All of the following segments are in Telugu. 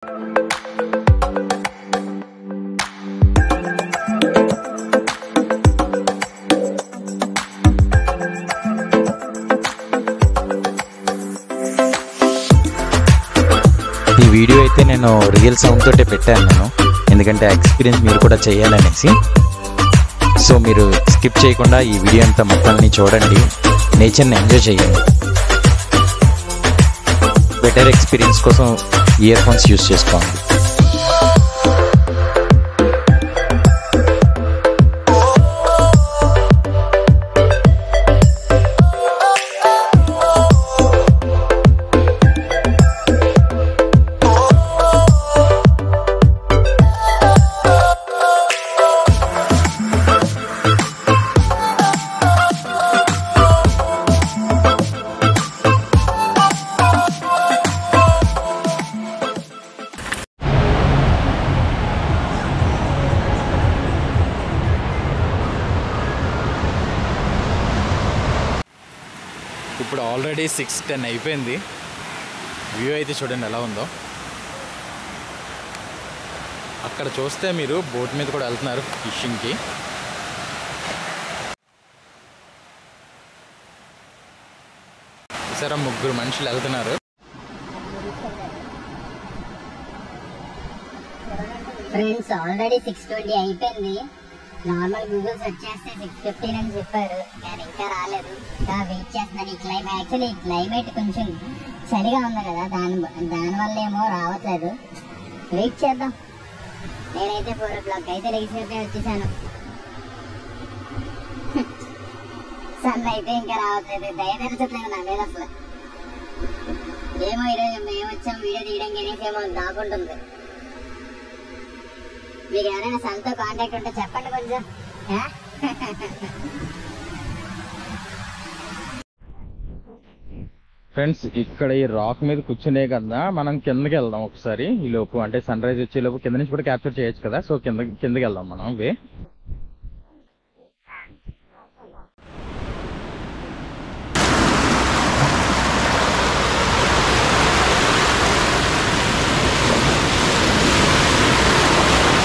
ఈ వీడియో అయితే నేను రియల్ సౌండ్ తోటే పెట్టాను నేను, ఎందుకంటే ఎక్స్పీరియన్స్ మీరు కూడా చేయాలనేసి. సో మీరు స్కిప్ చేయకుండా ఈ వీడియో అంతా మొత్తాన్ని చూడండి, నేచర్ని ఎంజాయ్ చేయండి. బెటర్ ఎక్స్పీరియన్స్ కోసం ఇయర్ ఫోన్స్ యూస్ చేసుకోండి. ఇప్పుడు ఆల్రెడీ 6:10 అయిపోయింది. వ్యూ అయితే చూడండి ఎలా ఉందో. అక్కడ చూస్తే మీరు బోట్ మీద కూడా వెళ్తున్నారు ఫిషింగ్కి. చూసారా, 3 మనుషులు వెళ్తున్నారు. ఫ్రెండ్స్ ఆల్రెడీ 6:20 అయిపోయింది. నార్మల్ గూగుల్ సెర్చ్ చేస్తే 6:15 అని చెప్పారు, కానీ ఇంకా రాలేదు. ఇంకా వెయిట్ చేస్తున్నాను. యాక్చువల్లీ ఈ క్లైమేట్ కొంచెం చలిగా ఉంది కదా, దానివల్ల ఏమో రావట్లేదు. వెయిట్ చేద్దాం. నేనైతే 4 o'clock అయితే లేచిపోతే వచ్చేసాను. సన్ అయితే ఇంకా రావట్లేదు. దయదరచట్లేదు నా మీద అసలు. ఏమో ఈరోజు మేము వచ్చాం వీడియో తీయడానికి అనేసి ఏమో దాకుంటుంది. మీకు ఎవరైనా సన్తో కాంటాక్ట్ ఉంటే చెప్పండి కొంచెం. ఫ్రెండ్స్, ఇక్కడ ఈ రాక్ మీద కూర్చునే కదా మనం కిందకి వెళ్దాం ఒకసారి. ఈ లోపు అంటే సన్ రైజ్ వచ్చే లోపు కింద నుంచి కూడా క్యాప్చర్ చేయొచ్చు కదా. సో కిందకి వెళ్దాం మనం.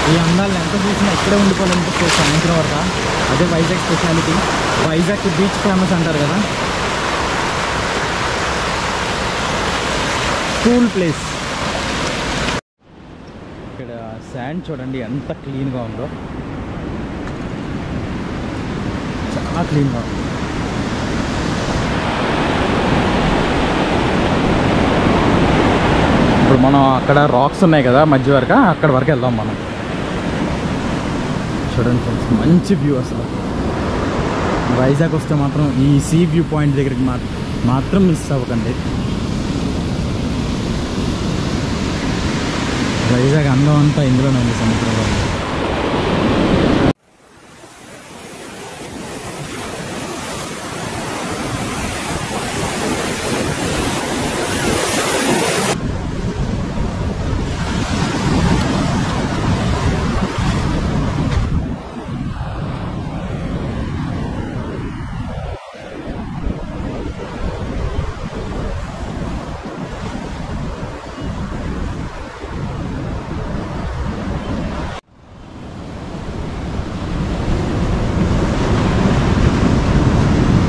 ఈ అందాలను ఎంత చూసినా ఇక్కడే ఉండిపోవాలనిపిస్తుంది సాయంత్రం వరకు. అదే Vizag speciality. Vizag beach famous అంటారు కదా. Cool place. ఇక్కడ శాండ్ చూడండి ఎంత క్లీన్గా ఉందో. చాలా క్లీన్గా ఉంది. ఇప్పుడు మనం అక్కడ రాక్స్ ఉన్నాయి కదా మధ్య వరకు, అక్కడ వరకు వెళ్దాం మనం. చూడండి ఫ్రెండ్స్, మంచి వ్యూ అసలు. వైజాగ్ వస్తే మాత్రం ఈ సీ వ్యూ పాయింట్ దగ్గరికి మాత్రం మిస్ అవ్వకండి. వైజాగ్ అందం అంతా ఇందులోనే ఉంది, సముద్రంలో.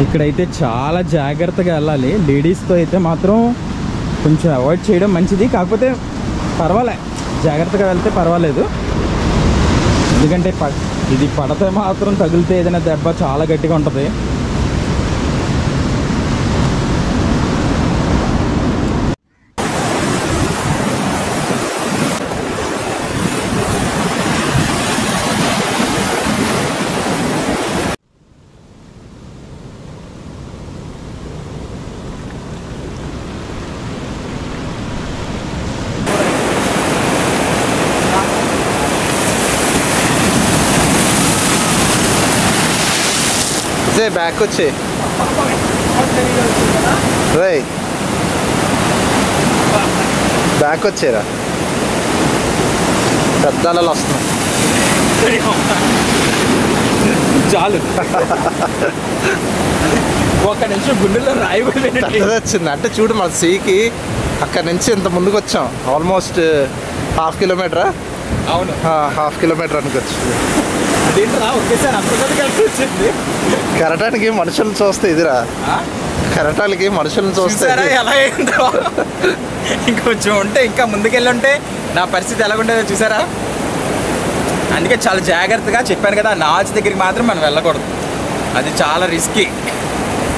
ఇక్కడైతే చాలా జాగ్రత్తగా వెళ్ళాలి. లేడీస్తో అయితే మాత్రం కొంచెం అవాయిడ్ చేయడం మంచిది. కాకపోతే పర్వాలే, జాగ్రత్తగా వెళ్తే పర్వాలేదు. ఎందుకంటే ఇది పడితే మాత్రం తగిలితే ఏదైనా దెబ్బ చాలా గట్టిగా ఉంటుంది. బ్యాక్ వచ్చి బ్యాక్ వచ్చేరా, పెద్ద అలలు వస్తున్నాయి. చాలు ఒక నిమిషం గుండెల్లో రాయిపోయింది వచ్చింది అంటే చూడు, మన సీకి అక్కడ నుంచి ఇంత ముందుకు వచ్చాం. ఆల్మోస్ట్ హాఫ్ కిలోమీటరా? అవును. హాఫ్ కిలోమీటర్ అనుకోవచ్చు. అదేంట్రా ఒకేసారి అంత కలిసి వచ్చింది. కెరటానికి మనుషులను చూస్తే ఇదిరా, కెరటాలకి మనుషులను చూస్తే ఎలా అయిందో. ఇంకొంచెం ఉంటే ఇంకా ముందుకెళ్ళి ఉంటే నా పరిస్థితి ఎలాగుండేదో చూసారా. అందుకే చాలా జాగ్రత్తగా చెప్పాను కదా, నాచ్ దగ్గరికి మాత్రం మనం వెళ్ళకూడదు, అది చాలా రిస్కీ.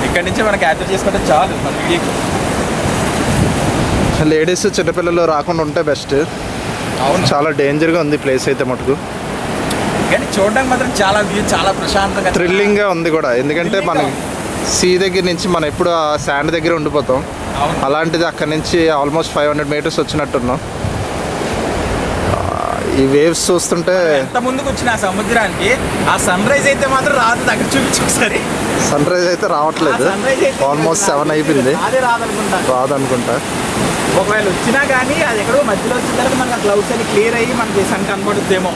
ఇక్కడి నుంచి మనం క్యాప్చర్ చేసుకుంటే చాలు మన వీడియోకి. లేడీస్ చిన్నపిల్లలు రాకుండా ఉంటే బెస్ట్. అవును, చాలా డేంజర్గా ఉంది ప్లేస్ అయితే మటుకు. కానీ చూడడానికి మాత్రం చాలా వ్యూ చాలా ప్రశాంతంగా థ్రిల్లింగ్గా ఉంది కూడా. ఎందుకంటే మనకి సీ దగ్గర నుంచి మనం ఎప్పుడు ఆ శాండ్ దగ్గర ఉండిపోతాం. అలాంటిది అక్కడి నుంచి ఆల్మోస్ట్ 500 మీటర్స్ వచ్చినట్టున్నాం. ఈ వేవ్స్ చూస్తుంటే ఎంత ముందుకు వచ్చిన ఆ సముద్రానికి ఆ సన్ రైజ్ అయితే మాత్రం రాదు. దగ్గర చూపించు ఒకసారి. సన్ రైజ్ అయితే రావట్లేదు, ఆల్మోస్ట్ 7 అయిపోయింది, అదే రాదనుకుంటా. ఒకవేళ వచ్చినా కానీ అది ఎక్కడో మధ్యలో వచ్చిన తర్వాత మనకి క్లౌడ్స్ అని క్లియర్ అయ్యి మనకి సన్ కనబడుద్దేమో.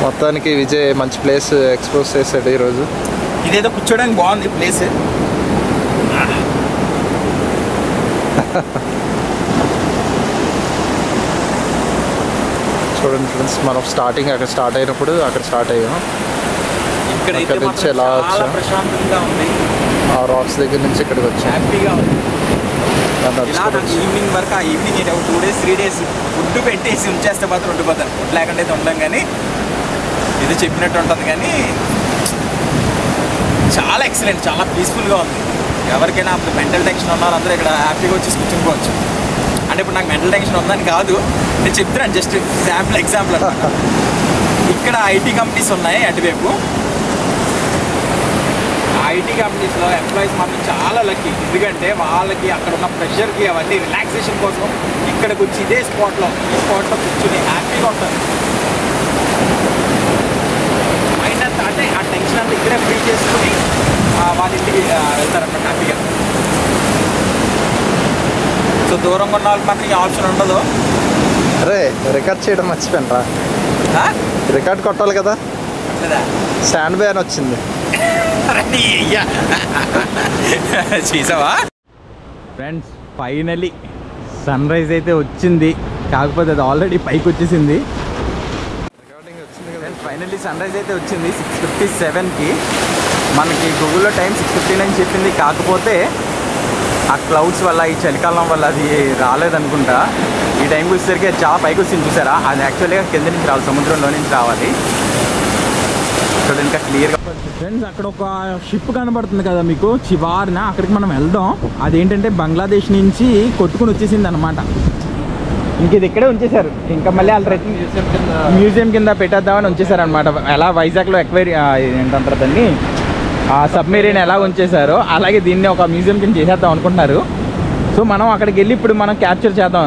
మొత్తానికి విజయ్ మంచి ప్లేస్ ఎక్స్పోజ్ చేశాడు ఈరోజు. ఇదేదో కూర్చోడానికి బాగుంది ప్లేస్. చూడండి ఫ్రెండ్స్, మనం స్టార్టింగ్ అక్కడ స్టార్ట్ అయినప్పుడు అక్కడ స్టార్ట్ అయ్యాం. ఇక్కడైతే అక్కడి నుంచి ఎలా చాలా వచ్చాం, ప్రశాంతంగా ఉంది, ఆ రాక్స్ దగ్గర నుంచి ఇక్కడికి వచ్చాం. హ్యాపీగా ఉంది. దాన్ని ఇలా నాకు నడుచుకోవచ్చు. ఈవినింగ్ వరకు ఆ ఈవినింగ్ 2 days 3 days ఫుడ్ పెట్టేసి ఉంచేస్తే మాత్రం ఉండిపోతాను. ఫుడ్ లేకుండా అయితే ఉండం, కానీ ఇది చెప్పినట్టు ఉంటుంది. కానీ చాలా ఎక్సలెంట్, చాలా పీస్ఫుల్గా ఉంది. ఎవరికైనా అప్పుడు మెంటల్ టెన్షన్ ఉన్నారు అందరూ ఇక్కడ హ్యాపీగా వచ్చి కూర్చుకోవచ్చు. అంటే ఇప్పుడు నాకు మెంటల్ టెన్షన్ ఉందని కాదు, నేను చెప్తున్నాను జస్ట్ ఎగ్జాంపుల్ అనమాట. ఇక్కడ ఐటీ కంపెనీస్ ఉన్నాయి అటువైపు. ఐటీ కంపెనీస్లో ఎంప్లాయీస్ మాత్రం చాలా లక్కీ. ఎందుకంటే వాళ్ళకి అక్కడ ఉన్న ప్రెషర్కి అవన్నీ రిలాక్సేషన్ కోసం ఇక్కడికి వచ్చి ఈ స్పాట్లో కూర్చుని హ్యాపీగా ఉంటారు. మైండ్ అంతా అంటే ఆ టెన్షన్ అంతా ఇక్కడే ఫ్రీ చేసుకుని వాళ్ళ ఇంటికి వెళ్తారన్నమాట హ్యాపీగా. సో దూరంగా ఉన్న వాళ్ళకి మాత్రం ఈ ఆప్షన్ ఉండదు. అరే రికార్డ్ చేయడం మర్చిపోయాను రా, రికార్డ్ కొట్టాలి కదా. శాండ్ బే అని వచ్చింది. చూసావా ఫ్రెండ్స్, ఫైనలీ సన్ రైజ్ అయితే వచ్చింది. కాకపోతే అది ఆల్రెడీ పైకి వచ్చేసింది. ఫైనల్లీ సన్ రైజ్ అయితే వచ్చింది 6:57కి. మనకి గూగుల్లో టైం 6:59 చెప్పింది. కాకపోతే ఆ క్లౌడ్స్ వల్ల, ఈ చలికాలం వల్ల అది రాలేదనుకుంటా. ఈ టైంకి వచ్చేసరికి అది చాలా పైకి వచ్చింది. చూసారా, అది యాక్చువల్గా కింద నుంచి రావాలి, సముద్రంలో నుంచి రావాలి. ఇక్కడ ఇంకా క్లియర్గా ఫ్రెండ్స్, అక్కడ ఒక షిప్ కనబడుతుంది కదా మీకు చివారిన, అక్కడికి మనం వెళ్దాం. అదేంటంటే బంగ్లాదేశ్ నుంచి కొట్టుకుని వచ్చేసింది అనమాట. ఇంక ఇది ఇక్కడే ఉంచేశారు. ఇంకా మళ్ళీ వాళ్ళు మ్యూజియం కింద పెట్టేద్దామని ఉంచేశారు అనమాట. ఎలా వైజాగ్లో ఏంటంటారు దాన్ని, ఆ సబ్మెరీన్ ఎలా ఉంచేశారో అలాగే దీన్ని ఒక మ్యూజియం కింద చేసేద్దాం అనుకుంటున్నారు. సో మనం అక్కడికి వెళ్ళి ఇప్పుడు మనం క్యాప్చర్ చేద్దాం.